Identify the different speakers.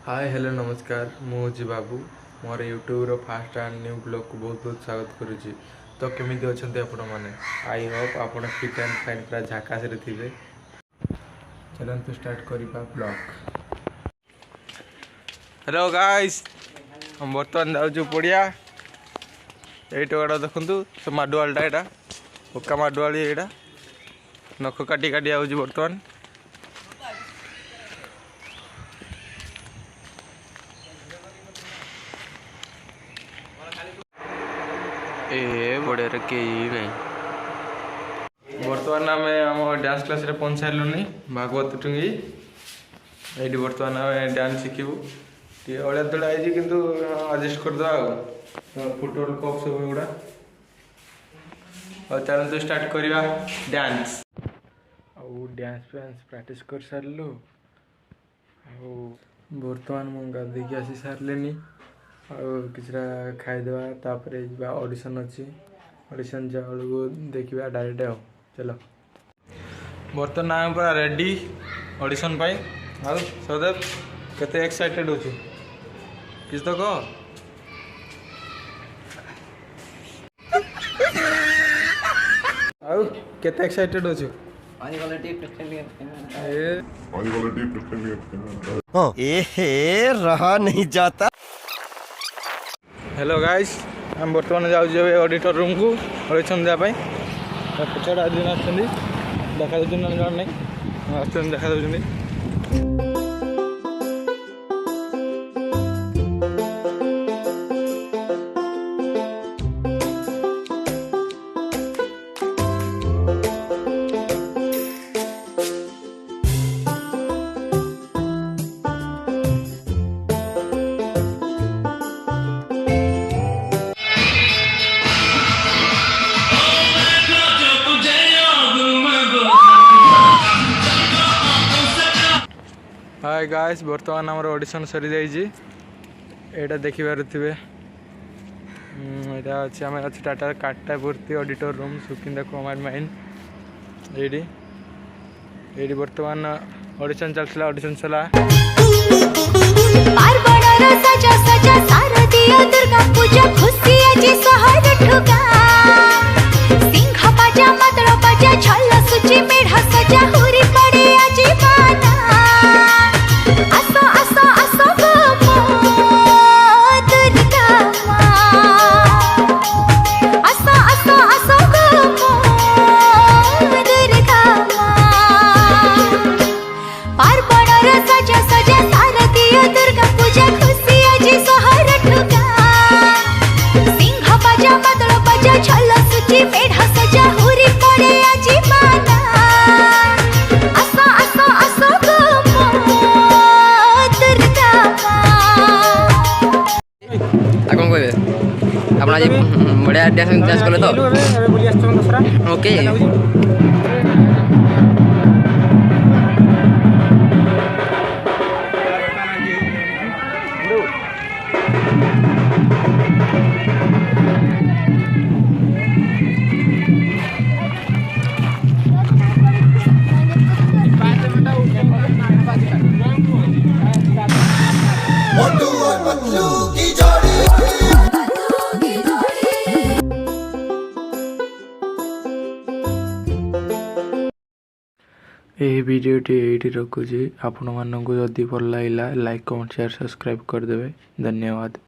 Speaker 1: हाय hello नमस्कार मुझे बाबू मोर YouTube fast and new blog को बहुत बहुत स्वागत करुच्ची। तो केमी अच्छा आपण मैंने आई होप आप फिट एंड फाइन पूरा झाकास थे। चलते स्टार्ट करवा ब्लॉग। हेलो गाइस हम बर्तमान जाऊँ पड़िया ये टोड़ा देखु तो माडुआलटा यहाँ पक्का माडुआली यहाँ नख काटी काटी आऊँ बर्तमान। ए बड़े कई नहीं बर्तमान आम आम डांस क्लास रे पहुंच सारे भागवत टुंगी ये बर्तमान आम डांस शिखू टे अड़ा तड़ा है कि आडजस्ट करदे फुटबॉल कप सब गुड़ा और चलते स्टार्ट करवा डांस डांस फैंस प्रैक्टिस कर सारू बर्तमान मुझे गाधे आसी सारे किसी खाईदेवा तापर ऑडिशन अच्छी ऑडिशन जालू देखा डायरेक्ट आओ चलो बर्तमान आम पूरा रेडी ऑडिशन पाई आउ सौदेव केते एक्साइटेड होछु किस तो कह आउ केते एक्साइटेड होछु
Speaker 2: रहा नहीं जाता।
Speaker 1: हेलो गाइस हम बर्तमान जाऊँ ऑडिटर रूम को ऑडिशन देवाई पचार आज दिन आसुँच देखा ना नहीं आस देखा दूसरी हाय गाइस बर्तमान आम ऑडिशन सरी जाइए देखी पारे यहाँ अच्छे आम अच्छे टाटा काटापूर्ति auditor room Sukinda command mine ये बर्तमान ऑडिशन चलता ऑडिशन चला
Speaker 2: अपना जी बढ़िया डांस कले तो ओके
Speaker 1: यही वीडियोटी ये रखुच्छी आपण मानक जदि भल लगा लाइक कमेंट शेयर सब्सक्राइब करदे। धन्यवाद।